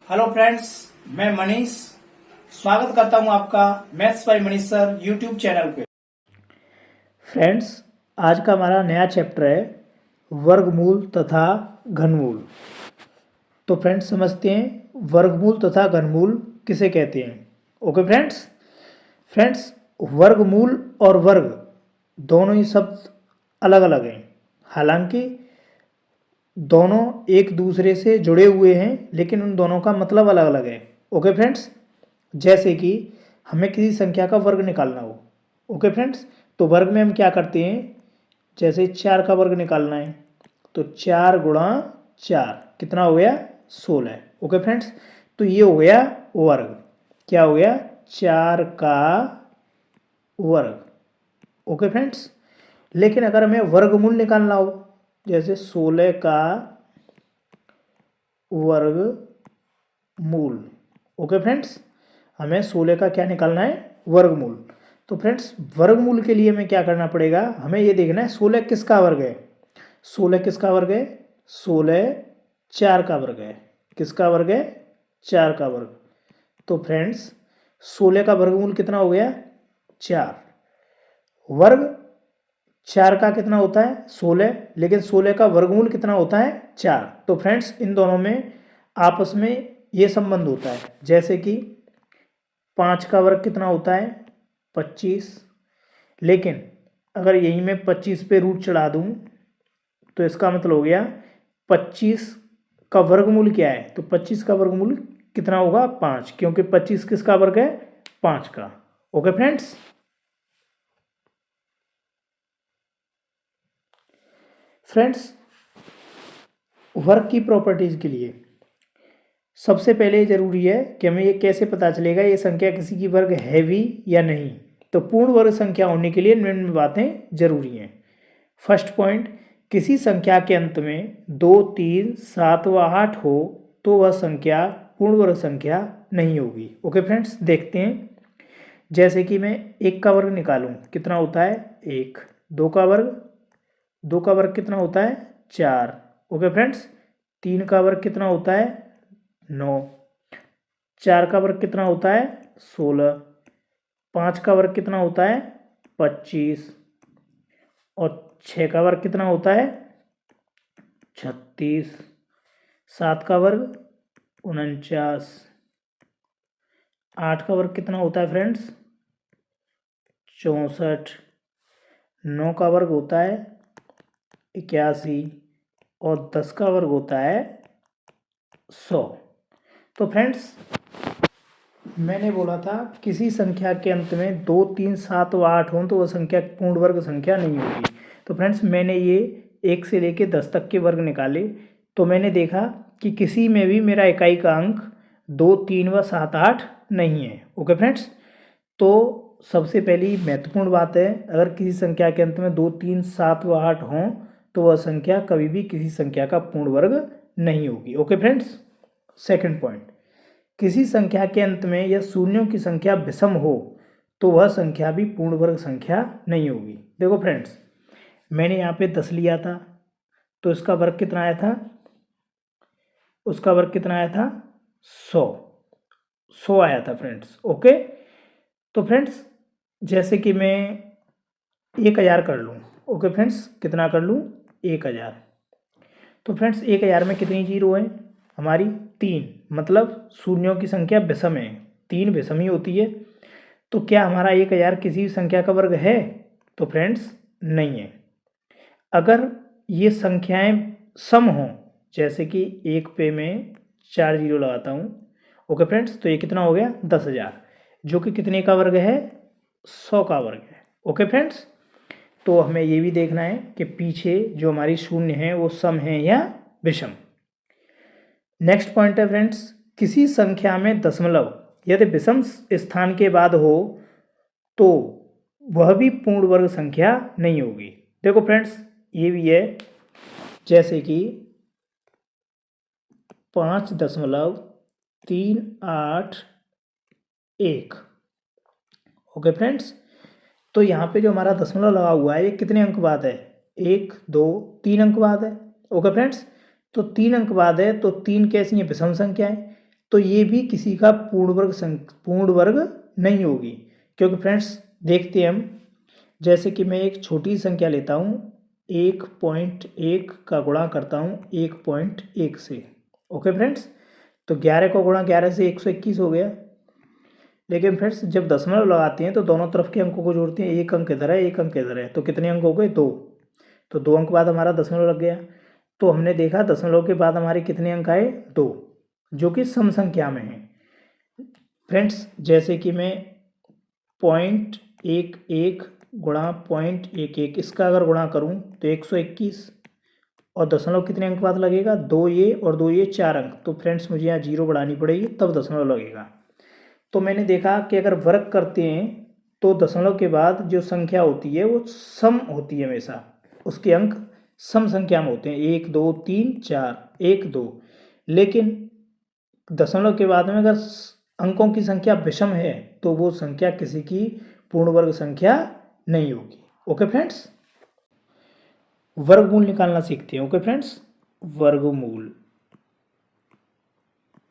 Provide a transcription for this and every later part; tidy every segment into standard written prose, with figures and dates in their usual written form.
Hello friends, मैं मनीष स्वागत करता हूं आपका maths by Manish sir YouTube channel पे। फ्रेंड्स, आज का हमारा नया चैप्टर है वर्गमूल तथा घनमूल। तो फ्रेंड्स समझते हैं वर्गमूल तथा घनमूल किसे कहते हैं। ओके फ्रेंड्स वर्गमूल और वर्ग दोनों ही शब्द अलग अलग हैं, हालांकि दोनों एक दूसरे से जुड़े हुए हैं, लेकिन उन दोनों का मतलब अलग अलग है। ओके फ्रेंड्स, जैसे कि हमें किसी संख्या का वर्ग निकालना हो। ओके फ्रेंड्स, तो वर्ग में हम क्या करते हैं, जैसे 4 का वर्ग निकालना है तो 4 गुणा 4 कितना हो गया 16। ओके फ्रेंड्स, तो ये हो गया वर्ग, क्या हो गया 4 का वर्ग। ओके फ्रेंड्स, लेकिन अगर हमें वर्गमूल निकालना हो, जैसे 16 का वर्गमूल। ओके फ्रेंड्स, हमें 16 का क्या निकालना है वर्गमूल। तो फ्रेंड्स वर्गमूल के लिए हमें क्या करना पड़ेगा, हमें ये देखना है 16 किसका वर्ग है। 16 किसका वर्ग है, 16 4 का वर्ग है। किसका वर्ग है, 4 का वर्ग। तो फ्रेंड्स 16 का वर्गमूल कितना हो गया 4। वर्ग 4 का कितना होता है 16, लेकिन 16 का वर्गमूल कितना होता है 4। तो फ्रेंड्स इन दोनों में आपस में ये संबंध होता है, जैसे कि 5 का वर्ग कितना होता है 25, लेकिन अगर यही मैं 25 पे रूट चढ़ा दूँ तो इसका मतलब हो गया 25 का वर्गमूल क्या है, तो 25 का वर्गमूल कितना होगा 5, क्योंकि 25 किसका वर्ग है 5 का। ओके फ्रेंड्स वर्ग की प्रॉपर्टीज के लिए सबसे पहले ज़रूरी है कि हमें ये कैसे पता चलेगा ये संख्या किसी की वर्ग है भी या नहीं। तो पूर्ण वर्ग संख्या होने के लिए निम्न बातें जरूरी हैं। फर्स्ट पॉइंट, किसी संख्या के अंत में 2, 3, 7 व 8 हो तो वह संख्या पूर्ण वर्ग संख्या नहीं होगी। ओके फ्रेंड्स, देखते हैं। जैसे कि मैं 1 का वर्ग निकालूं कितना होता है 1, 2 का वर्ग, 2 का वर्ग कितना होता है 4। ओके फ्रेंड्स, 3 का वर्ग कितना होता है 9, 4 का वर्ग कितना होता है 16, 5 का वर्ग कितना होता है 25 और 6 का वर्ग कितना होता है 36, 7 का वर्ग 49, 8 का वर्ग कितना होता है फ्रेंड्स 64, 9 का वर्ग होता है 81 और 10 का वर्ग होता है 100। तो फ्रेंड्स मैंने बोला था किसी संख्या के अंत में 2, 3, 7 व 8 हों तो वह संख्या पूर्ण वर्ग संख्या नहीं होगी। तो फ्रेंड्स मैंने ये 1 से लेके 10 तक के वर्ग निकाले, तो मैंने देखा कि किसी में भी मेरा इकाई का अंक 2, 3 व 7, 8 नहीं है। ओके फ्रेंड्स, तो सबसे पहली महत्वपूर्ण बात है, अगर किसी संख्या के अंत में 2, 3, 7 व 8 हों तो वह संख्या कभी भी किसी संख्या का पूर्ण वर्ग नहीं होगी। ओके फ्रेंड्स, सेकंड पॉइंट, किसी संख्या के अंत में यह शून्यों की संख्या विषम हो तो वह संख्या भी पूर्ण वर्ग संख्या नहीं होगी। देखो फ्रेंड्स, मैंने यहाँ पे 10 लिया था तो इसका वर्ग कितना आया था, उसका वर्ग कितना आया था 100 आया था फ्रेंड्स। ओके, तो फ्रेंड्स जैसे कि मैं 1000 कर लूँ। ओके फ्रेंड्स, कितना कर लूँ 1000। तो फ्रेंड्स 1000 में कितनी जीरो है हमारी 3, मतलब शून्यों की संख्या विषम है, 3 विषम ही होती है। तो क्या हमारा 1000 किसी भी संख्या का वर्ग है, तो फ्रेंड्स नहीं है। अगर ये संख्याएं सम हों, जैसे कि 1 पे मैं 4 जीरो लगाता हूँ। ओके फ्रेंड्स, तो ये कितना हो गया 10,000, जो कि कितने का वर्ग है 100 का वर्ग है। ओके फ्रेंड्स, तो हमें ये भी देखना है कि पीछे जो हमारी शून्य है वो सम है या विषम। नेक्स्ट पॉइंट है फ्रेंड्स, किसी संख्या में दशमलव यदि विषम स्थान के बाद हो तो वह भी पूर्ण वर्ग संख्या नहीं होगी। देखो फ्रेंड्स ये भी है, जैसे कि 5.381। ओके फ्रेंड्स, तो यहाँ पे जो हमारा दशमलव लगा हुआ है ये कितने अंक बाद है 1, 2, 3 अंक बाद है। ओके फ्रेंड्स, तो 3 अंक बाद है तो 3 कैसी है विषम संख्या है, तो ये भी किसी का पूर्ण वर्ग नहीं होगी, क्योंकि फ्रेंड्स देखते हैं हम, जैसे कि मैं एक छोटी संख्या लेता हूँ 1.1 का गुणा करता हूँ 1.1 से। ओके फ्रेंड्स, तो 11 को गुणा 11 से 121 हो गया। लेकिन फ्रेंड्स जब दशमलव लगाते हैं तो दोनों तरफ के अंकों को जोड़ते हैं, एक अंक इधर है एक अंक इधर है, तो कितने अंक हो गए? 2। तो 2 अंक बाद हमारा दशमलव लग गया। तो हमने देखा दशमलव के बाद हमारे कितने अंक आए? 2, जो कि सम संख्या में है। फ्रेंड्स जैसे कि मैं 0.11 गुणा 0.11 इसका अगर गुणा करूं तो 121, और दशमलव कितने अंक बाद लगेगा? 2 ये और 2 ये 4 अंक। तो फ्रेंड्स मुझे यहाँ 0 बढ़ानी पड़ेगी तब दशमलव लगेगा। तो मैंने देखा कि अगर वर्ग करते हैं तो दशमलव के बाद जो संख्या होती है वो सम होती है हमेशा, उसके अंक सम संख्या में होते हैं, 1 2 3 4 1 2। लेकिन दशमलव के बाद में अगर अंकों की संख्या विषम है तो वो संख्या किसी की पूर्ण वर्ग संख्या नहीं होगी। ओके फ्रेंड्स, वर्गमूल निकालना सीखते हैं। ओके फ्रेंड्स, वर्गमूल,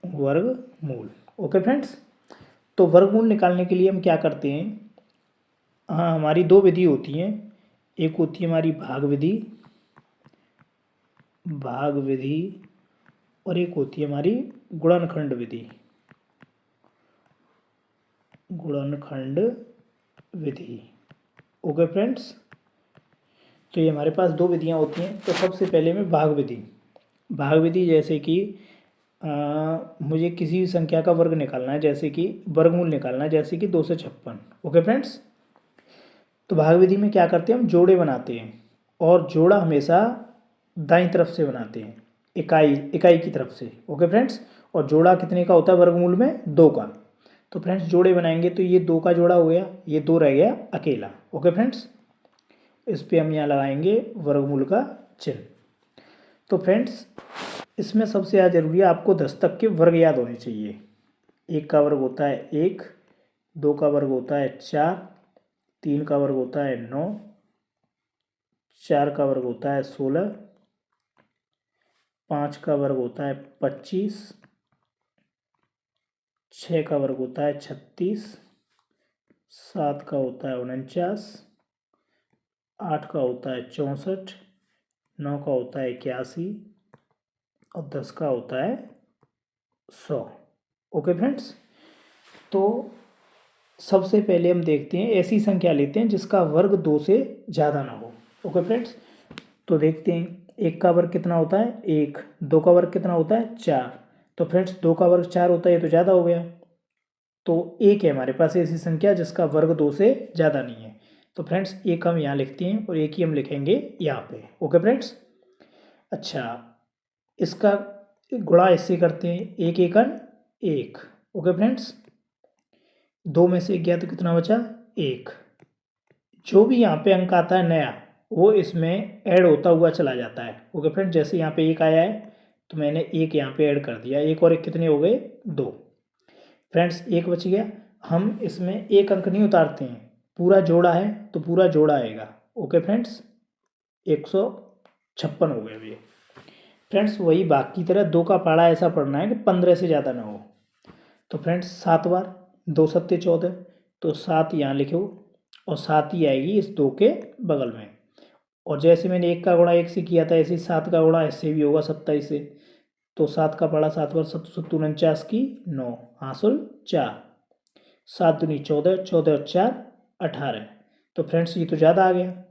वर्गमूल। ओके फ्रेंड्स, तो वर्गमूल निकालने के लिए हम क्या करते हैं? हाँ, हमारी दो विधि होती हैं। एक होती है हमारी भाग विधि, भाग विधि, और एक होती है हमारी गुणनखंड विधि, गुणनखंड विधि। ओके फ्रेंड्स, तो ये हमारे पास दो विधियाँ होती हैं। तो सबसे पहले में भाग विधि। भाग विधि जैसे कि मुझे किसी भी संख्या का वर्ग निकालना है, जैसे कि वर्गमूल निकालना है, जैसे कि 256। ओके फ्रेंड्स, तो भाग विधि में क्या करते हैं? हम जोड़े बनाते हैं, और जोड़ा हमेशा दाईं तरफ से बनाते हैं, इकाई इकाई की तरफ से। ओके फ्रेंड्स, और जोड़ा कितने का होता है वर्गमूल में? 2 का। तो फ्रेंड्स जोड़े बनाएंगे तो ये 2 का जोड़ा हो गया, ये 2 रह गया अकेला। ओके फ्रेंड्स, इस पे हम यहाँ लगाएंगे वर्गमूल का चिन्ह। तो फ्रेंड्स इसमें सबसे ज़्यादा जरूरी है आपको 10 तक के वर्ग याद होने चाहिए। 1 का वर्ग होता है 1, 2 का वर्ग होता है 4, 3 का वर्ग होता है 9, 4 का वर्ग होता है 16, 5 का वर्ग होता है 25, 6 का वर्ग होता है 36, 7 का होता है 49, 8 का होता है 64, 9 का होता है 81, और 10 का होता है 100। ओके फ्रेंड्स, तो सबसे पहले हम देखते हैं, ऐसी संख्या लेते हैं जिसका वर्ग 2 से ज़्यादा ना हो। ओके फ्रेंड्स, तो देखते हैं 1 का वर्ग कितना होता है? 1। 2 का वर्ग कितना होता है? 4। तो फ्रेंड्स 2 का वर्ग 4 होता है, ये तो ज़्यादा हो गया। तो एक है हमारे पास ऐसी संख्या जिसका वर्ग 2 से ज़्यादा नहीं है। तो फ्रेंड्स एक हम यहाँ लिखते हैं और एक ही हम लिखेंगे यहाँ पे। ओके फ्रेंड्स, अच्छा, इसका गुणा इससे करते हैं, एक एकन एक। ओके फ्रेंड्स, 2 में से 1 गया तो कितना बचा? 1। जो भी यहाँ पे अंक आता है नया, वो इसमें ऐड होता हुआ चला जाता है। ओके फ्रेंड्स, जैसे यहाँ पे 1 आया है तो मैंने 1 यहाँ पे ऐड कर दिया, 1 और 1 कितने हो गए? 2। फ्रेंड्स 1 बच गया। हम इसमें एक अंक नहीं उतारते हैं, पूरा जोड़ा है तो पूरा जोड़ा आएगा। ओके फ्रेंड्स, 156 हो गए अभी। फ्रेंड्स वही बाकी तरह 2 का पाड़ा ऐसा पढ़ना है कि 15 से ज़्यादा ना हो। तो फ्रेंड्स 7 बार 2 सत्ते 14, तो 7 यहाँ लिखो, और 7 ही आएगी इस 2 के बगल में। और जैसे मैंने 1 का गुणा 1 से किया था, ऐसे ही 7 का गुणा इससे भी होगा 27 से। तो 7 का पाड़ा 7 बार 7 सत्तू 49 की 9 हासिल 4, 7 दूनी 14, 14 और 4 18। तो फ्रेंड्स ये तो ज़्यादा आ गया।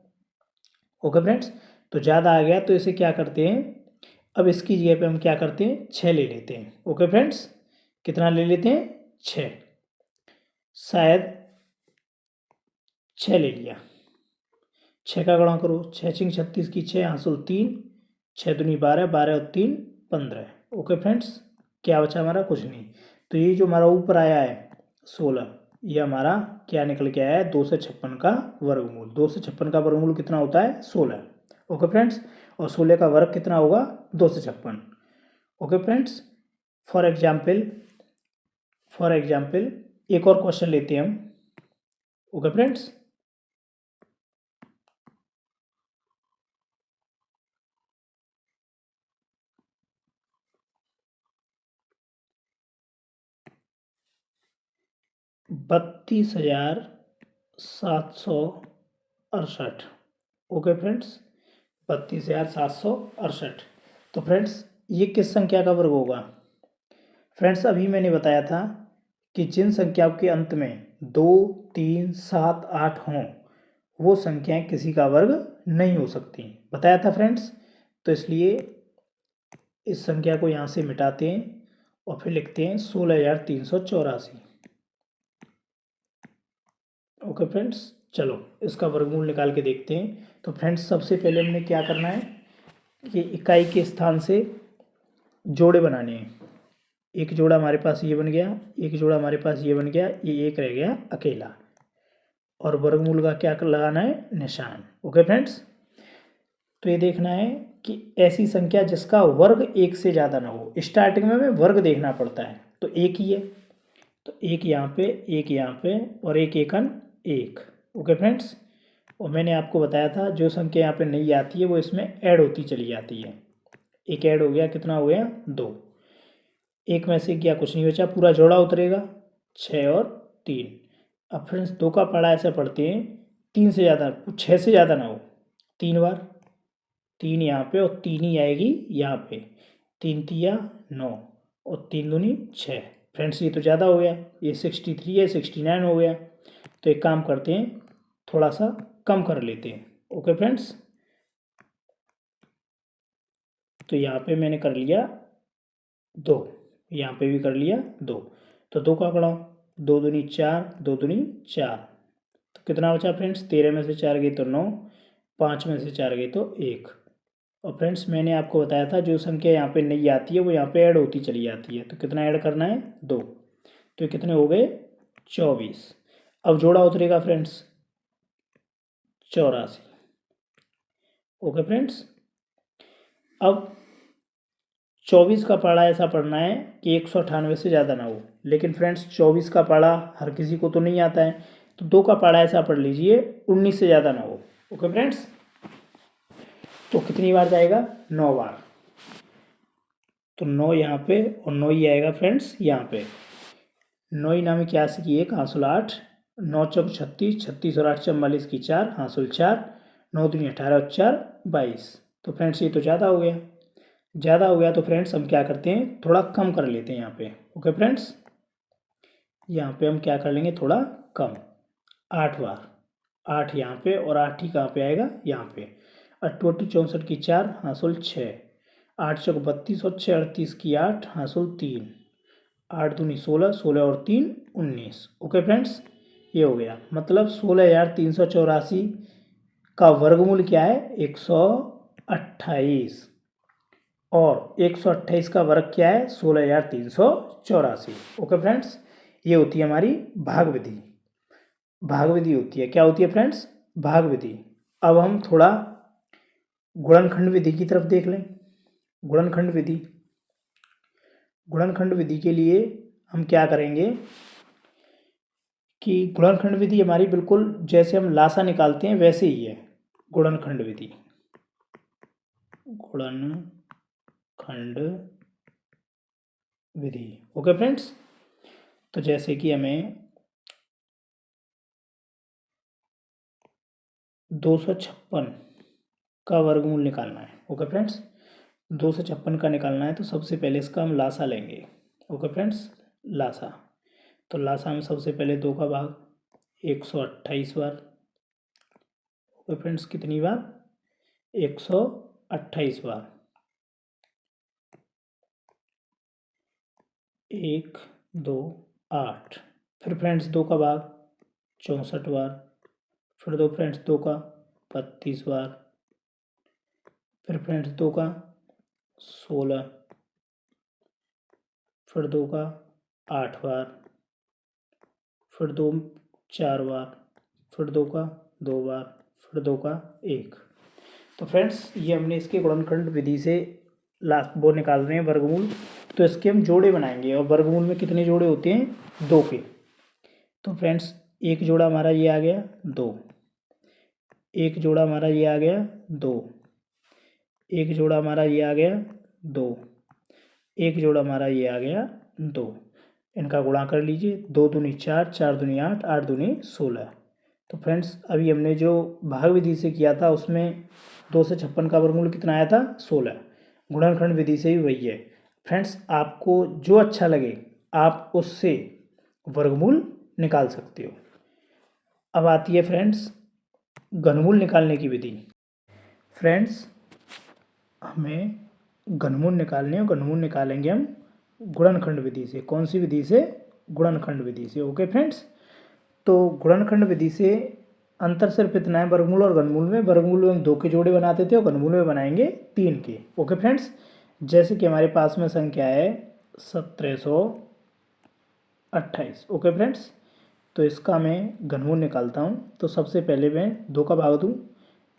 ओके फ्रेंड्स, तो ज़्यादा आ गया तो इसे क्या करते हैं? अब इसकी जगह पे हम क्या करते हैं? 6 ले लेते हैं। ओके फ्रेंड्स, कितना ले लेते हैं? 6। शायद 6 ले लिया। 6 का गुणा करो, 6 छिंग 36 की 6 हासिल 3, 6 दूनी 12, 12 और 3 15। ओके फ्रेंड्स, क्या बचा हमारा? कुछ नहीं। तो ये जो हमारा ऊपर आया है 16, ये हमारा क्या निकल के आया है? 256 का वर्गमूल। 256 का वर्गमूल कितना होता है? 16। ओके फ्रेंड्स, और 16 का वर्ग कितना होगा? 256। ओके फ्रेंड्स, फॉर एग्जाम्पल एक और क्वेश्चन लेते हैं हम। Okay friends, 32,768। Okay friends, 32,768। तो फ्रेंड्स ये किस संख्या का वर्ग होगा? फ्रेंड्स अभी मैंने बताया था कि जिन संख्याओं के अंत में 2, 3, 7, 8 हों वो संख्याएं किसी का वर्ग नहीं हो सकती, बताया था फ्रेंड्स। तो इसलिए इस संख्या को यहाँ से मिटाते हैं और फिर लिखते हैं 16,384। ओके फ्रेंड्स, चलो इसका वर्गमूल निकाल के देखते हैं। तो फ्रेंड्स सबसे पहले हमने क्या करना है कि इकाई के स्थान से जोड़े बनाने हैं। एक जोड़ा हमारे पास ये बन गया, एक जोड़ा हमारे पास ये बन गया, ये एक रह गया अकेला, और वर्गमूल का क्या लगाना है? निशान। ओके फ्रेंड्स, तो ये देखना है कि ऐसी संख्या जिसका वर्ग एक से ज़्यादा ना हो। स्टार्टिंग में हमें वर्ग देखना पड़ता है, तो एक ही है, तो एक यहाँ पे, एक यहाँ पे, और एक एकन एक। ओके फ्रेंड्स, और मैंने आपको बताया था जो संख्या यहाँ पे नहीं आती है वो इसमें ऐड होती चली जाती है। एक ऐड हो गया, कितना हो गया? 2। एक में से क्या कुछ नहीं बचा, पूरा जोड़ा उतरेगा, 6 और 3। अब फ्रेंड्स 2 का पढ़ा ऐसे पढ़ते हैं 3 से ज़्यादा, 6 से ज़्यादा ना हो। 3 बार, 3 यहाँ पे और 3 ही आएगी यहाँ पे, 3 तिया 9 और 3 दूनी 6। फ्रेंड्स ये तो ज़्यादा हो गया, ये 63 है, 69 हो गया। तो एक काम करते हैं, थोड़ा सा कम कर लेते हैं। ओके फ्रेंड्स, तो यहाँ पे मैंने कर लिया 2, यहाँ पे भी कर लिया 2। तो 2 का बढ़ाओ, 2 दूनी 4, 2 दूनी 4, तो कितना बचा फ्रेंड्स? 13 में से 4 गई तो 9, 5 में से 4 गई तो 1। और फ्रेंड्स मैंने आपको बताया था जो संख्या यहाँ पे नहीं आती है वो यहाँ पे ऐड होती चली जाती है। तो कितना ऐड करना है? 2। तो कितने हो गए? 24। अब जोड़ा उतरेगा फ्रेंड्स 84। ओके फ्रेंड्स, अब 24 का पाड़ा ऐसा पढ़ना है कि 198 से ज़्यादा ना हो। लेकिन फ्रेंड्स 24 का पाड़ा हर किसी को तो नहीं आता है, तो 2 का पाड़ा ऐसा पढ़ लीजिए 19 से ज़्यादा ना हो। ओके फ्रेंड्स, तो कितनी बार जाएगा? 9 बार। तो 9 यहाँ पे और 9 ही आएगा फ्रेंड्स यहाँ पे। 9 ही नामी क्या की 1 हासिल 8, 9 चौक 36, 36 और 8 44 की 4 हासिल 4, 9 दूनी 18 और 4 22। तो फ्रेंड्स ये तो ज़्यादा हो गया, ज़्यादा हो गया। तो फ्रेंड्स हम क्या करते हैं, थोड़ा कम कर लेते हैं यहाँ पे। ओके फ्रेंड्स, यहाँ पे हम क्या कर लेंगे, थोड़ा कम, 8 बार। 8 यहाँ पे और 8 ही कहाँ पे आएगा? यहाँ पे। 28 64 की 4 हासिल 6, 8 चौक 32 और 6 38 की 8 हासिल 3, 8 दूनी 16, 16 और 3 19। ओके फ्रेंड्स, ये हो गया। मतलब 16,384 का वर्गमूल क्या है? 128। और 128 का वर्ग क्या है? 16,384। ओके फ्रेंड्स, ये होती है हमारी भाग विधि। भाग विधि होती है, क्या होती है फ्रेंड्स? भाग विधि। अब हम थोड़ा गुणनखंड विधि की तरफ देख लें। गुणनखंड विधि, गुणनखंड विधि के लिए हम क्या करेंगे कि गुणनखंड विधि हमारी बिल्कुल जैसे हम लासा निकालते हैं वैसे ही है गुणनखंड विधि। गुणनखंड विधि। ओके फ्रेंड्स, तो जैसे कि हमें 256 का वर्गमूल निकालना है। ओके फ्रेंड्स, 256 का निकालना है तो सबसे पहले इसका हम लासा लेंगे। ओके फ्रेंड्स, लासा, तो लासा में सबसे पहले 2 का भाग 128 बार। ओके फ्रेंड्स, कितनी बार? 128 बार। 1 2 8। फिर फ्रेंड्स 2 का भाग 64 बार। फिर 2 फ्रेंड्स 2 का 32 बार। फिर फ्रेंड्स 2 का 16। फिर 2 का 8 बार। फिर 2 4 बार। फिर 2 का 2 बार। फिर 2 का 1। तो फ्रेंड्स ये हमने इसके गुणनखंड विधि से लास्ट वो निकाल रहे हैं वर्गमूल। तो इसके हम जोड़े बनाएंगे, और वर्गमूल में कितने जोड़े होते हैं? 2 के। तो फ्रेंड्स एक जोड़ा हमारा ये आ गया 2, एक जोड़ा हमारा ये आ गया 2, एक जोड़ा हमारा ये आ गया 2, एक जोड़ा हमारा ये आ गया 2। इनका गुणा कर लीजिए। 2 दूनी 4, 4 दूनी 8, 8 दूनी 16। तो फ्रेंड्स अभी हमने जो भाग विधि से किया था उसमें 2 से 56 का वर्गमूल कितना आया था? 16। गुणनखंड विधि से भी वही है। फ्रेंड्स आपको जो अच्छा लगे आप उससे वर्गमूल निकाल सकते हो। अब आती है फ्रेंड्स घनमूल निकालने की विधि। फ्रेंड्स हमें घनमूल निकालने हैं, घनमूल निकालेंगे हम गुणनखंड विधि से। कौन सी विधि से? गुणनखंड विधि से। ओके फ्रेंड्स, तो गुणनखंड विधि से अंतर सिर्फ इतना है वर्गमूल और घनमूल में। वर्गमूल में हम 2 के जोड़े बनाते थे और घनमूल में बनाएंगे 3 के। ओके फ्रेंड्स, जैसे कि हमारे पास में संख्या है 1728। ओके फ्रेंड्स, तो इसका मैं घनमूल निकालता हूँ। तो सबसे पहले मैं 2 का भाग दूँ,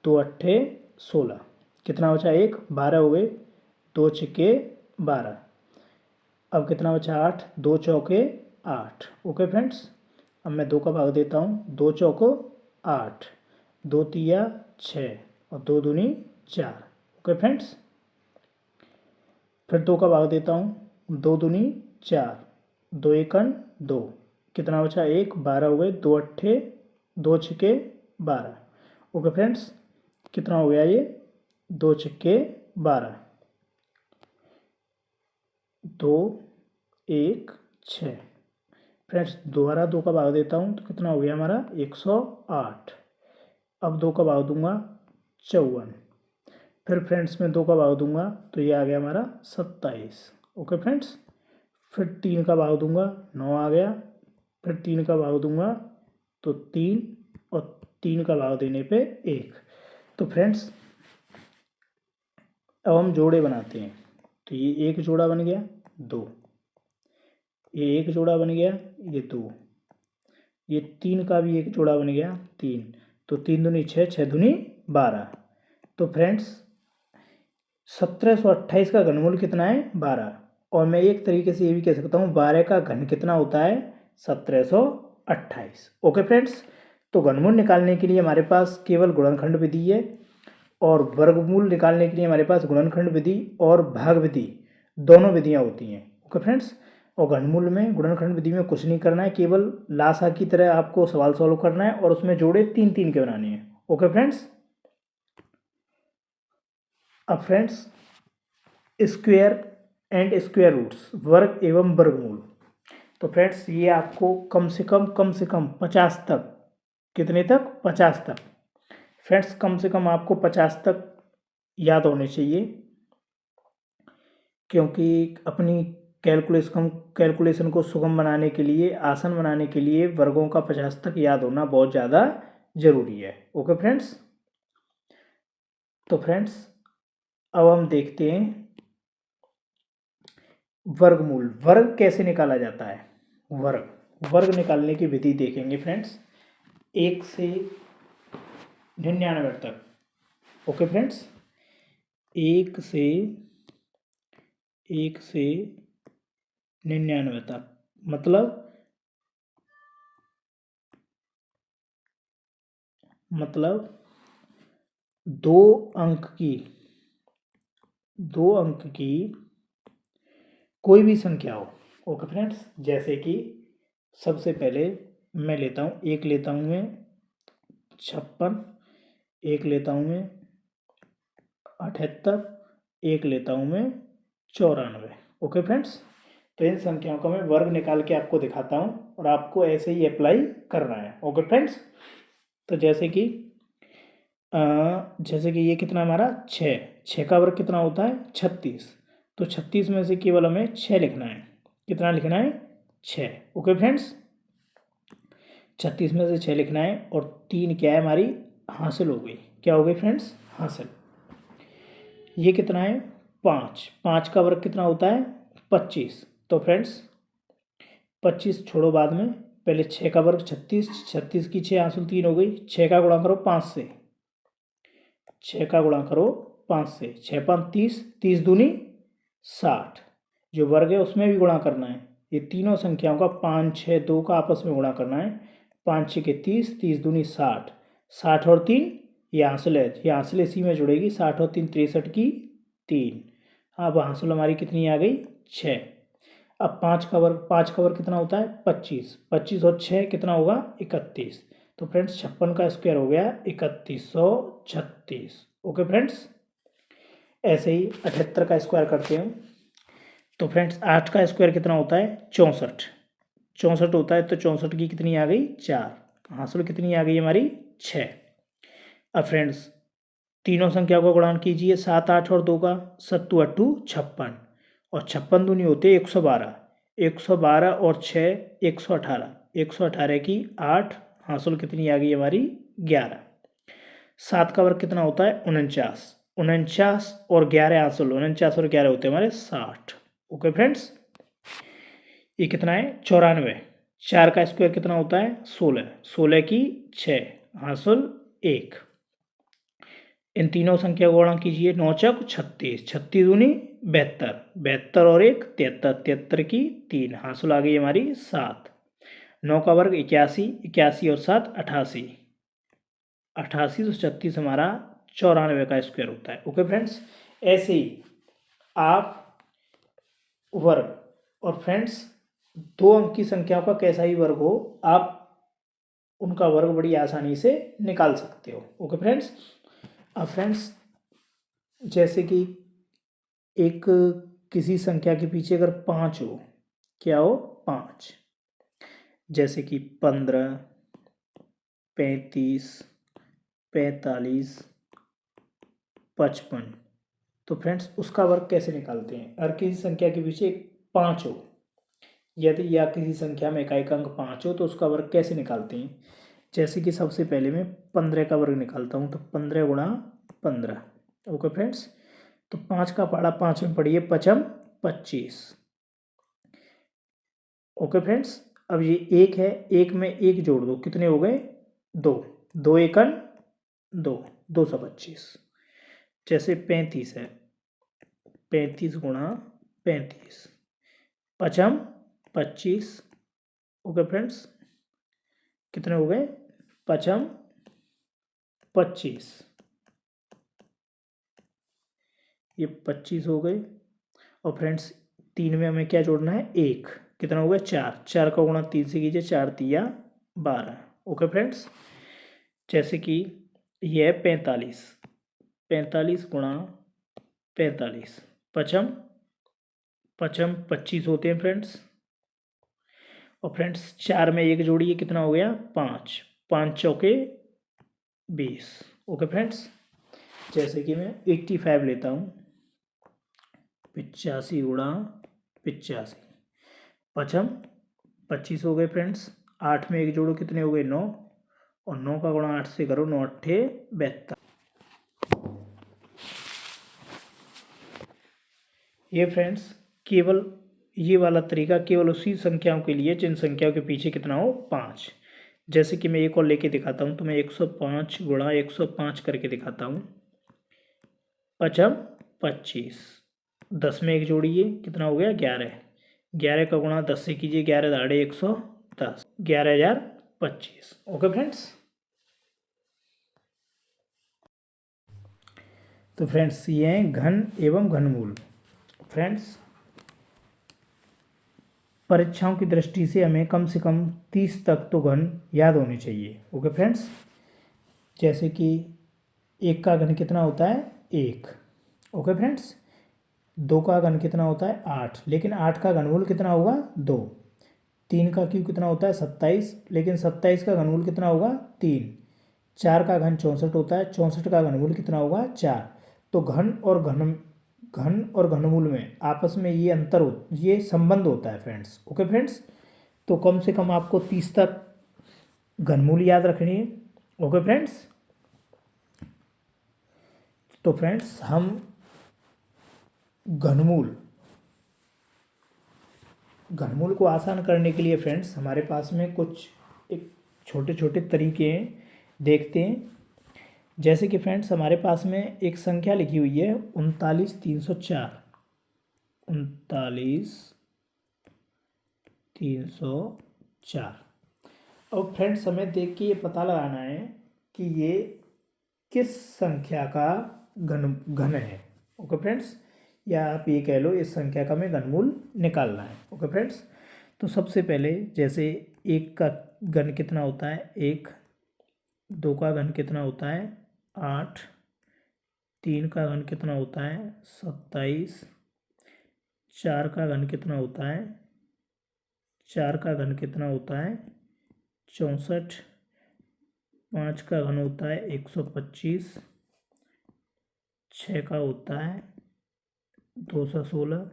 2 अट्ठे 16, कितना बचा? 1, 12 हो गए, 2 छिक्के 12। अब कितना बचा? 8, 2 चौके 8। ओके फ्रेंड्स, अब मैं 2 का भाग देता हूँ, 2 चौको 8, 2 तिया 6 और 2 दूनी 4। ओके फ्रेंड्स, फिर 2 का भाग देता हूँ, 2 दूनी 4, 2 एकन 2, कितना बचा? 1, 12 हो गए, 2 अट्ठे 2 छिक्के 12। ओके फ्रेंड्स, कितना हो गया ये? 2 छिक्के 12, 2 1 6। फ्रेंड्स दोबारा 2 का भाग देता हूँ तो कितना हो गया हमारा? 108। अब 2 का भाग दूंगा 54। फिर फ्रेंड्स मैं 2 का भाग दूंगा तो ये आ गया हमारा 27। ओके फ्रेंड्स, फिर 3 का भाग दूंगा 9 आ गया। फिर 3 का भाग दूंगा तो 3 और 3 का भाग देने पे 1। तो फ्रेंड्स अब हम जोड़े बनाते हैं। तो ये 1 जोड़ा बन गया, 2, ये 1 जोड़ा बन गया, ये 2, ये 3 का भी 1 जोड़ा बन गया, 3। तो 3 दूनी 6, 6 दूनी 12। तो फ्रेंड्स 1728 का घनमूल कितना है? 12। और मैं एक तरीके से ये भी कह सकता हूँ 12 का घन कितना होता है? 1728। ओके फ्रेंड्स, तो घनमूल निकालने के लिए हमारे पास केवल गुणनखंड विधि है और वर्गमूल निकालने के लिए हमारे पास गुणनखंड विधि और भाग विधि दोनों विधियाँ होती हैं। ओके फ्रेंड्स, और घनमूल में गुणनखंड विधि में कुछ नहीं करना है, केवल लासा की तरह आपको सवाल सॉल्व करना है और उसमें जोड़े 3-3 के बनाने हैं। ओके फ्रेंड्स, अब friends square and square roots, वर्ग एवं वर्गमूल। तो फ्रेंड्स ये आपको कम से कम 50 तक, कितने तक? 50 तक। फ्रेंड्स कम से कम आपको 50 तक याद होने चाहिए, क्योंकि अपनी कैलकुलेशन को सुगम बनाने के लिए, आसान बनाने के लिए वर्गों का 50 तक याद होना बहुत ज़्यादा ज़रूरी है। ओके फ्रेंड्स, तो फ्रेंड्स अब हम देखते हैं वर्गमूल। वर्ग कैसे निकाला जाता है? वर्ग निकालने की विधि देखेंगे फ्रेंड्स 1 से 99 तक। ओके फ्रेंड्स, 1 से 99 तक, मतलब 2 अंक की कोई भी संख्या हो। ओके फ्रेंड्स, जैसे कि सबसे पहले मैं लेता हूँ, 1 लेता हूँ मैं 56, 1 लेता हूँ मैं 78, 1 लेता हूँ मैं 94। ओके फ्रेंड्स, तो इन संख्याओं का मैं वर्ग निकाल के आपको दिखाता हूँ और आपको ऐसे ही अप्लाई करना है। ओके फ्रेंड्स, तो जैसे कि ये कितना हमारा 6 का वर्ग कितना होता है? 36। तो 36 में से केवल हमें 6 लिखना है। कितना लिखना है? 6। ओके फ्रेंड्स, 36 में से 6 लिखना है और 3 क्या है हमारी? हासिल हो गई। क्या हो गई फ्रेंड्स? हासिल। ये कितना है? 5। 5 का वर्ग कितना होता है? 25। तो फ्रेंड्स 25 छोड़ो बाद में, पहले 6 का वर्ग 36, 36 की 6 हासिल 3 हो गई। 6 का गुणा करो 5 से, 6 का गुणा करो 5 से, 6 5 30, 30 दूनी 60। जो वर्ग है उसमें भी गुणा करना है। ये तीनों संख्याओं का 5 6 2 का आपस में गुणा करना है। 5 6 के 30, 30 दूनी 60, 60 और 3 ये हासिल है, ये हासिल इसी में जुड़ेगी। 60 और 3 63 की 3। अब हासिल हमारी कितनी आ गई? 6। अब 5 का वर्ग कितना होता है 25, 25 और 6 कितना होगा 31। तो फ्रेंड्स 56 का स्क्वायर हो गया 3136। ओके फ्रेंड्स, ऐसे ही 78 का स्क्वायर करते हैं। तो फ्रेंड्स 8 का स्क्वायर कितना होता है 64, 64 होता है। तो 64 की कितनी आ गई 4, हासिल कितनी आ गई हमारी 6। अब फ्रेंड्स तीनों संख्याओं का गुणन कीजिए, 7 8 और 2 का, 7 8 56 और 56 दूनी होते 112, 112 और 6 118, 118 की 8, हासिल कितनी आ गई हमारी 11। 7 का वर्ग कितना होता है 49, 49 और 11 हासिल, 49 और 11 होते हैं हमारे 60। ओके फ्रेंड्स, ये कितना है 94। 4 का स्क्वायर कितना होता है 16, 16 की 6, हासिल 1। इन तीनों संख्या को गुणा कीजिए, 9 चौक 36, 36 दूनी 72, 72 और 1 73, 73 की 3, हासिल आ गई हमारी 7। 9 का वर्ग 81, 81 और 7 88, 88 तो 36 हमारा 94 का स्क्वायर होता है। ओके फ्रेंड्स, ऐसे ही आप वर्ग और फ्रेंड्स 2 अंक की संख्याओं का कैसा ही वर्ग हो, आप उनका वर्ग बड़ी आसानी से निकाल सकते हो। ओके फ्रेंड्स, अब फ्रेंड्स जैसे कि एक किसी संख्या के पीछे अगर 5 हो, क्या हो 5, जैसे कि 15 35 45 55, तो फ्रेंड्स उसका वर्ग कैसे निकालते हैं। अगर किसी संख्या के पीछे 5 हो, यदि या किसी संख्या में इकाई अंक 5 हो, तो उसका वर्ग कैसे निकालते हैं। जैसे कि सबसे पहले मैं 15 का वर्ग निकालता हूँ, तो 15 गुणा 15। ओके फ्रेंड्स, तो 5 का पहाड़ा 5 में पढ़िए 5 25। ओके फ्रेंड्स, अब ये 1 है, 1 में 1 जोड़ दो, कितने हो गए 2, 2 एकन 2, 225। जैसे 35 है, 35 गुणा 35, 5 25। ओके फ्रेंड्स, कितने हो गए 5 25, ये 25 हो गए। और फ्रेंड्स 3 में हमें क्या जोड़ना है 1, कितना हो गया 4, 4 का गुणा 3 से कीजिए, 4 तिया 12। ओके फ्रेंड्स, जैसे कि यह है 45, 45 गुणा 45, 5 25 होते हैं फ्रेंड्स। और फ्रेंड्स 4 में 1 जोड़िए, कितना हो गया 5, 5 चौके 20। ओके फ्रेंड्स, जैसे कि मैं 85 लेता हूँ, 85 गुणा 85, 5 25 हो गए फ्रेंड्स। 8 में 1 जोड़ो, कितने हो गए 9, और 9 का गुणा 8 से करो, 9 8 72। ये फ्रेंड्स केवल ये वाला तरीका केवल उसी संख्याओं के लिए जिन संख्याओं के पीछे कितना हो 5। जैसे कि मैं एक और लेके दिखाता हूँ, तो मैं 105 गुणा 105 करके दिखाता हूँ। 5 25, 10 में 1 जोड़िए, कितना हो गया 11, 11 का गुणा 10 से कीजिए, 11 दाढ़े 110, 11,025। ओके फ्रेंड्स, तो फ्रेंड्स ये हैं घन एवं घनमूल। फ्रेंड्स परीक्षाओं की दृष्टि से हमें कम से कम 30 तक तो घन याद होने चाहिए। ओके फ्रेंड्स, जैसे कि 1 का घन कितना होता है 1। ओके फ्रेंड्स, 2 का घन कितना होता है 8, लेकिन 8 का घनमूल कितना होगा 2। 3 का क्यूब कितना होता है 27, लेकिन 27 का घनमूल कितना होगा 3। 4 का घन 64 होता है, 64 का घनमूल कितना होगा 4। तो घन और घनमूल में आपस में ये ये संबंध होता है फ्रेंड्स। ओके फ्रेंड्स, तो कम से कम आपको 30 तक घनमूल याद रखनी है। ओके फ्रेंड्स, तो फ्रेंड्स हम घनमूल को आसान करने के लिए फ्रेंड्स हमारे पास में कुछ एक छोटे छोटे तरीके हैं, देखते हैं। जैसे कि फ्रेंड्स हमारे पास में एक संख्या लिखी हुई है 39,304, 39,304। अब फ्रेंड्स हमें देख के ये पता लगाना है कि ये किस संख्या का घन है। ओके फ्रेंड्स, या आप ये कह लो इस संख्या का हमें घनमूल निकालना है। ओके फ्रेंड्स, तो सबसे पहले जैसे 1 का घन कितना होता है 1, 2 का घन कितना होता है 8, 3 का घन कितना होता है 27, 4 का घन कितना होता है 4 का घन कितना होता है 64, 5 का घन होता है 125, 6 का होता है 216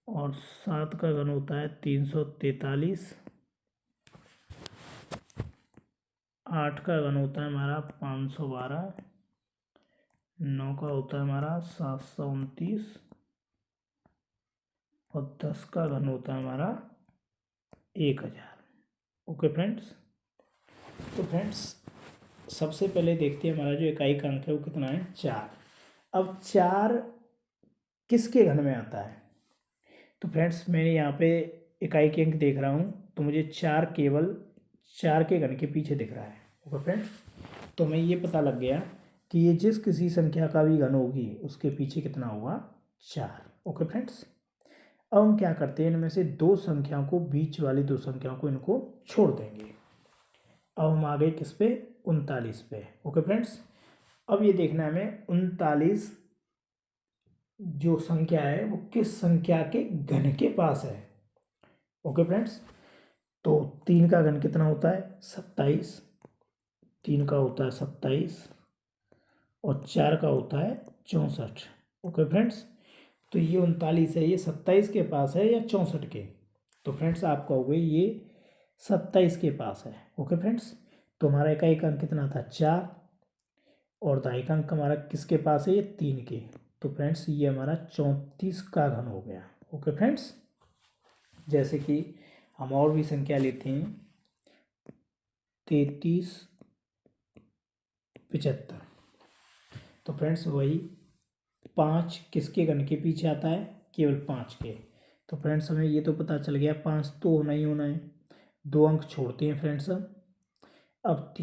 और 7 का घन होता है 343, 8 का घन होता है हमारा 512, 9 का होता है हमारा 729 और 10 का घन होता है हमारा 1000। ओके फ्रेंड्स, तो फ्रेंड्स सबसे पहले देखते हैं हमारा जो इकाई का अंक है वो कितना है 4। अब 4 किसके घन में आता है? तो फ्रेंड्स मैंने यहाँ पे इकाई के अंक देख रहा हूँ तो मुझे 4 केवल 4 के घन के पीछे दिख रहा है। ओके फ्रेंड्स, तो मैं ये पता लग गया कि ये जिस किसी संख्या का भी घन होगी उसके पीछे कितना होगा 4। ओके फ्रेंड्स, अब हम क्या करते हैं इनमें से दो संख्याओं को, बीच वाली दो संख्याओं को इनको छोड़ देंगे। अब हम आ गए किस पे 39 पे। ओके फ्रेंड्स, अब ये देखना है हमें 39 जो संख्या है वो किस संख्या के घन के पास है। ओके फ्रेंड्स, तो 3 का घन कितना होता है 27, 3 का होता है 27 और 4 का होता है 64। ओके फ्रेंड्स, तो ये 39 है, ये 27 के पास है या 64 के? तो फ्रेंड्स आप कहोगे ये 27 के पास है। ओके फ्रेंड्स, तो हमारा इकाई अंक कितना था 4 और दहाई अंक हमारा किसके पास है ये 3 के। तो फ्रेंड्स ये हमारा 34 का घन हो गया। ओके फ्रेंड्स, जैसे कि हम और भी संख्या लेते हैं 33, 75। तो फ्रेंड्स वही 5 किसके घन के पीछे आता है केवल 5 के। तो फ्रेंड्स हमें ये तो पता चल गया 5 तो होना ही होना है, 2 अंक छोड़ते हैं फ्रेंड्स। अब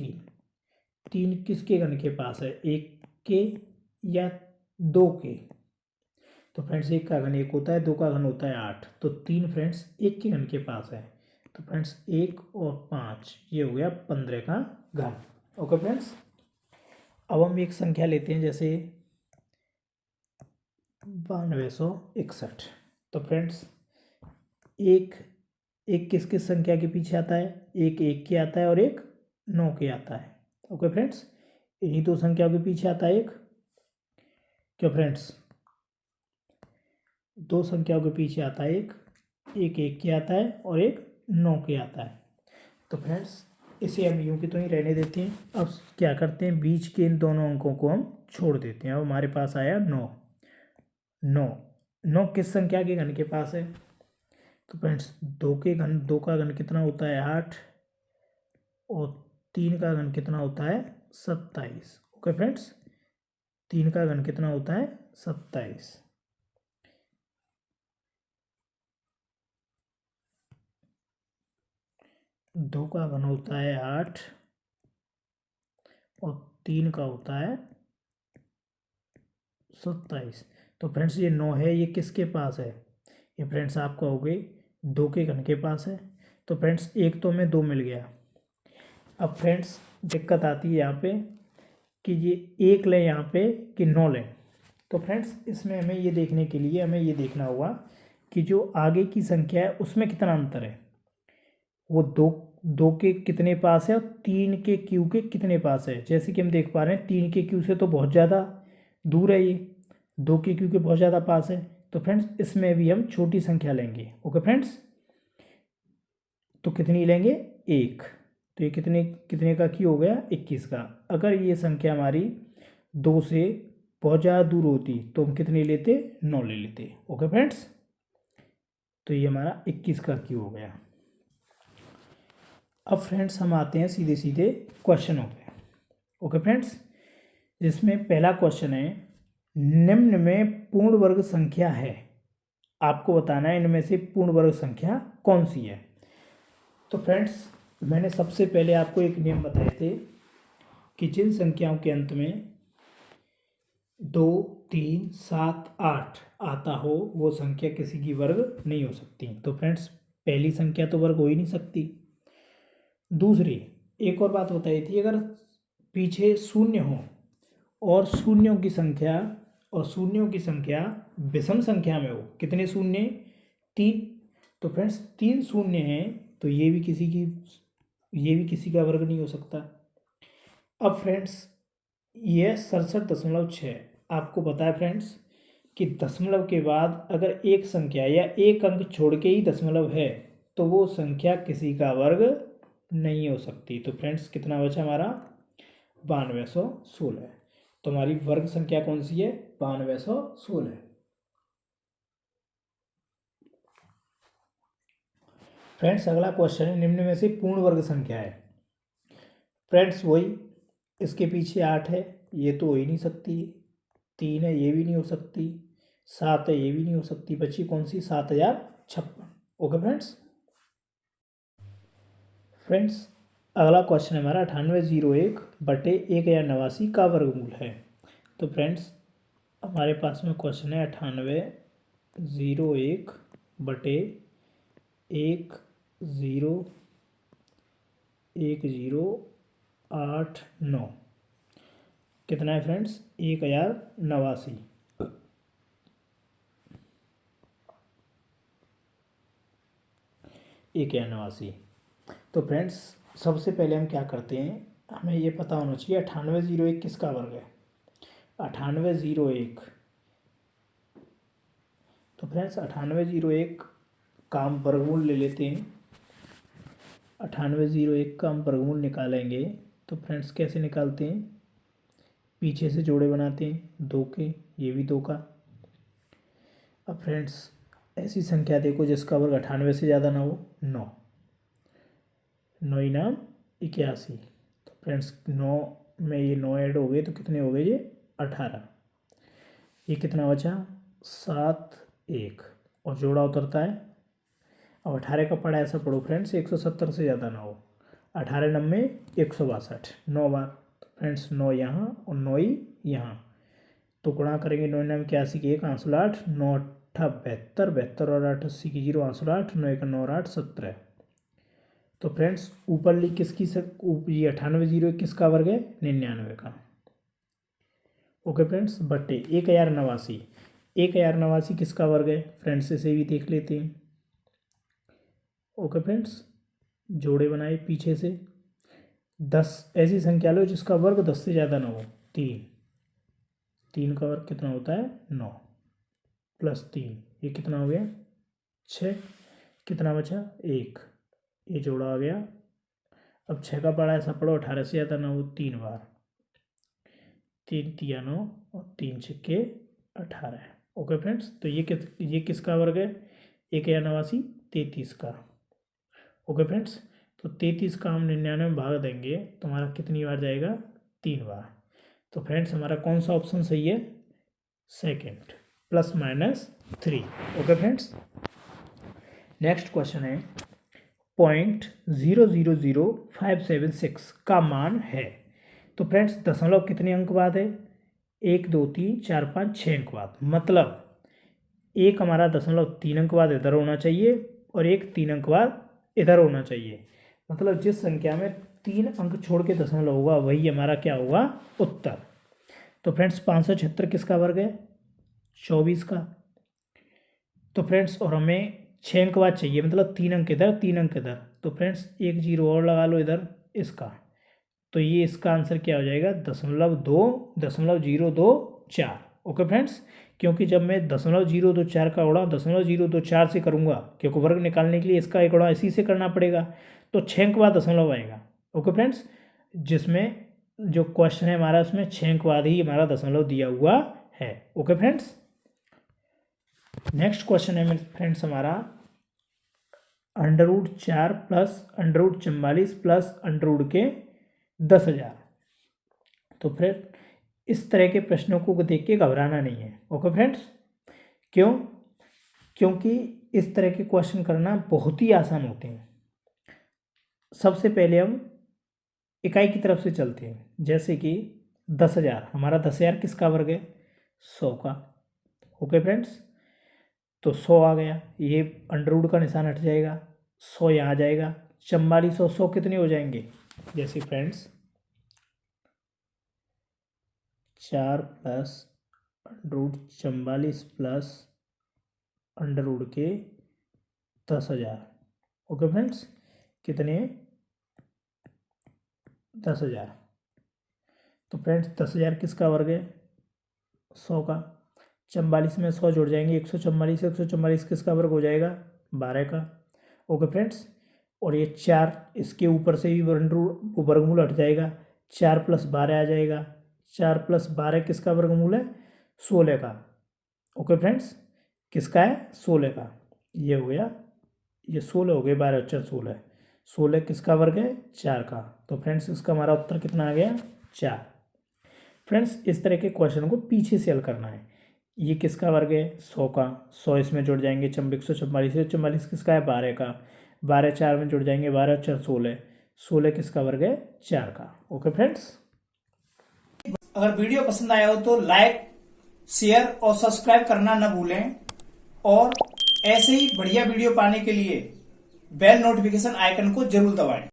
3 किसके घन के पास है 1 के या 2 के? तो फ्रेंड्स 1 का घन 1 होता है, 2 का घन होता है 8, तो 3 फ्रेंड्स 1 के घन के पास है। तो फ्रेंड्स 1 और 5 ये हो गया 15 का घन। ओके फ्रेंड्स, अब हम एक संख्या लेते हैं जैसे 9261। तो फ्रेंड्स एक किस किस संख्या के पीछे आता है, एक 1 के आता है और एक 9 के आता है। ओके फ्रेंड्स, इन्हीं दो संख्याओं के पीछे आता है एक, क्यों फ्रेंड्स दो संख्याओं के पीछे आता है एक 1 के आता है और एक 9 के आता है। तो फ्रेंड्स इसे हम यूं कि तो ही रहने देते हैं। अब क्या करते हैं बीच के इन दोनों अंकों को हम छोड़ देते हैं। अब हमारे पास आया 9। 9 किस संख्या के घन के पास है? तो फ्रेंड्स 2 का घन कितना होता है 8 और 3 का घन कितना होता है 27। ओके फ्रेंड्स, 3 का घन कितना होता है 27। 2 का घन होता है 8 और 3 का होता है 27। तो फ्रेंड्स ये 9 है, ये किसके पास है? ये फ्रेंड्स आप कहोगे 2 के घन के पास है। तो फ्रेंड्स एक तो हमें 2 मिल गया। अब फ्रेंड्स दिक्कत आती है यहाँ पे कि ये 1 लें यहाँ पे कि 9 लें। तो फ्रेंड्स इसमें हमें ये देखने के लिए हमें ये देखना होगा कि जो आगे की संख्या है उसमें कितना अंतर है, वो 2 के कितने पास है और 3 के क्यू के कितने पास है। जैसे कि हम देख पा रहे हैं 3 के क्यू से तो बहुत ज़्यादा दूर है, ये 2 के क्यू के बहुत ज़्यादा पास है। तो फ्रेंड्स इसमें भी हम छोटी संख्या लेंगे। ओके फ्रेंड्स, तो कितनी लेंगे 1। तो ये कितने कितने का क्यू हो गया 21 का। अगर ये संख्या हमारी 2 से बहुत ज़्यादा दूर होती तो हम कितनी लेते 9 ले लेते। ओके फ्रेंड्स, तो ये हमारा 21 का क्यू हो गया। अब फ्रेंड्स हम आते हैं सीधे सीधे क्वेश्चनों पे। ओके फ्रेंड्स, जिसमें पहला क्वेश्चन है निम्न में पूर्ण वर्ग संख्या है, आपको बताना है इनमें से पूर्ण वर्ग संख्या कौन सी है। तो फ्रेंड्स मैंने सबसे पहले आपको एक नियम बताए थे कि जिन संख्याओं के अंत में 2, 3, 7, 8 आता हो वो संख्या किसी की वर्ग नहीं हो सकती। तो फ्रेंड्स पहली संख्या तो वर्ग हो ही नहीं सकती। दूसरी एक और बात बताई थी, अगर पीछे शून्य हो और शून्यों की संख्या विषम संख्या में हो, कितने शून्य? 3। तो फ्रेंड्स 3 शून्य हैं तो ये भी किसी का वर्ग नहीं हो सकता। अब फ्रेंड्स ये 67.6, आपको पता है फ्रेंड्स कि दशमलव के बाद अगर एक संख्या या एक अंक छोड़ के ही दशमलव है तो वो संख्या किसी का वर्ग नहीं हो सकती। तो फ्रेंड्स कितना बचा हमारा? 9216। तो हमारी वर्ग संख्या कौन सी है? 9216। फ्रेंड्स अगला क्वेश्चन है, निम्न में से पूर्ण वर्ग संख्या है। फ्रेंड्स वही, इसके पीछे 8 है, ये तो हो ही नहीं सकती। 3 है, ये भी नहीं हो सकती। 7 है, ये भी नहीं हो सकती। बची कौन सी? 7056। Okay friends. फ्रेंड्स अगला क्वेश्चन है हमारा 9801 बटे 1089 का वर्गमूल है। तो फ्रेंड्स हमारे पास में क्वेश्चन है 9801 बटे 101089 कितना है फ्रेंड्स? 1089। तो फ्रेंड्स सबसे पहले हम क्या करते हैं, हमें ये पता होना चाहिए 9801 किसका वर्ग है। 9801, तो फ्रेंड्स 9801 का हम वर्गमूल ले लेते हैं। 9801 का हम वर्गमूल निकालेंगे तो फ्रेंड्स कैसे निकालते हैं? पीछे से जोड़े बनाते हैं 2 के, ये भी 2 का। अब फ्रेंड्स ऐसी संख्या देखो जिसका वर्ग 98 से ज़्यादा ना हो। 9, 9 नाम 81। तो फ्रेंड्स 9 में ये 9 ऐड हो गए तो कितने हो गए? ये 18। ये कितना बचा? 7, 1 और जोड़ा उतरता है। अब 18 का पढ़ा ऐसा पढ़ो फ्रेंड्स 170 से ज़्यादा ना हो। 18 9 162, 9 बार। तो फ्रेंड्स 9 यहाँ और 9 ही यहाँ, तो गुणा करेंगे 9 नाम 81 की 1 8 9 8 72, 72 और 8 80 की 0 8 9 1 9 8 17। तो फ्रेंड्स ऊपर ली किसकी ये 9801 किसका वर्ग है? 99 का। ओके फ्रेंड्स बटे 1089, 1089 किसका वर्ग है? फ्रेंड्स इसे भी देख लेते हैं। ओके फ्रेंड्स जोड़े बनाए पीछे से। 10 ऐसी संख्या लो जिसका वर्ग 10 से ज़्यादा ना हो। 3 का वर्ग कितना होता है? 9 प्लस 3, ये कितना हो गया? 6। कितना बचा? 1, ये जोड़ा आ गया। अब 6 का पढ़ा ऐसा पढ़ो 18 से ज़्यादा ना हो 3 बार। 3 तिया 9 और 3 छक्के 18। ओके फ्रेंड्स तो ये किसका वर्ग है? 1089, 33 का। ओके फ्रेंड्स तो 33 का हम 99 में भाग देंगे तो हमारा कितनी बार जाएगा? 3 बार। तो फ्रेंड्स हमारा कौन सा ऑप्शन सही है? Second, +-3। Okay friends next question है 0.000576 का मान है। तो फ्रेंड्स दशमलव कितने अंक बाद है? 1 2 3 4 5 6 अंक बाद। मतलब एक हमारा 0.3 अंक बाद इधर होना चाहिए और एक 3 अंक बाद इधर होना चाहिए। मतलब जिस संख्या में 3 अंक छोड़ के दशमलव होगा वही हमारा क्या होगा? उत्तर। तो फ्रेंड्स 576 किसका वर्ग है? 24 का। तो फ्रेंड्स और हमें 6 अंक बाद चाहिए, मतलब 3 अंक इधर 3 अंक इधर। तो फ्रेंड्स 1 0 और लगा लो इधर इसका, तो ये इसका आंसर क्या हो जाएगा? 0.0224। ओके फ्रेंड्स क्योंकि जब मैं 0.024 का गुणा 0.024 से करूँगा, क्योंकि वर्ग निकालने के लिए इसका एक गुणा इसी से करना पड़ेगा, तो 6 अंक बाद दशमलव आएगा। ओके फ्रेंड्स जिसमें जो क्वेश्चन है हमारा उसमें 6 अंक बाद ही हमारा दशमलव दिया हुआ है। ओके फ्रेंड्स नेक्स्ट क्वेश्चन है फ्रेंड्स हमारा √4 प्लस √44 प्लस √10,000। तो फिर इस तरह के प्रश्नों को देख के घबराना नहीं है। ओके फ्रेंड्स क्यों? क्योंकि इस तरह के क्वेश्चन करना बहुत ही आसान होते हैं। सबसे पहले हम इकाई की तरफ से चलते हैं, जैसे कि 10,000, हमारा 10,000 किसका वर्ग है? 100 का। ओके फ्रेंड्स, तो 100 आ गया, ये अंडर रूट का निशान हट जाएगा, 100 यहाँ आ जाएगा, 44 और 100 कितने हो जाएंगे? जैसे friends 4 plus under root 44 plus under root के 10,000। ओके फ्रेंड्स, कितने? 10,000। तो फ्रेंड्स 10,000 किसका वर्ग है? 100 का। 44 में 100 जुड़ जाएंगे, 144, 144 किसका वर्ग हो जाएगा? 12 का। ओके फ्रेंड्स, और ये 4 इसके ऊपर से भी वर्गमूल हट जाएगा, 4 प्लस 12 आ जाएगा, 4 प्लस 12 किसका वर्गमूल है? 16 का। ओके फ्रेंड्स, किसका है? 16 का। ये हो गया, ये 16 हो गए, 12 और 4 16। 16 किसका वर्ग है? 4 का। तो फ्रेंड्स इसका हमारा उत्तर कितना आ गया? 4। फ्रेंड्स इस तरह के क्वेश्चन को पीछे से हल करना है। ये किसका वर्ग है? 100 का। 100 इसमें जुड़ जाएंगे, 144 से 44 किसका है? 12 का। 12 4 में जुड़ जाएंगे, 12 और 4 16। 16 किसका वर्ग है? 4 का। ओके फ्रेंड्स, अगर वीडियो पसंद आया हो तो लाइक, शेयर और सब्सक्राइब करना न भूलें, और ऐसे ही बढ़िया वीडियो पाने के लिए बेल नोटिफिकेशन आइकन को जरूर दबाएं।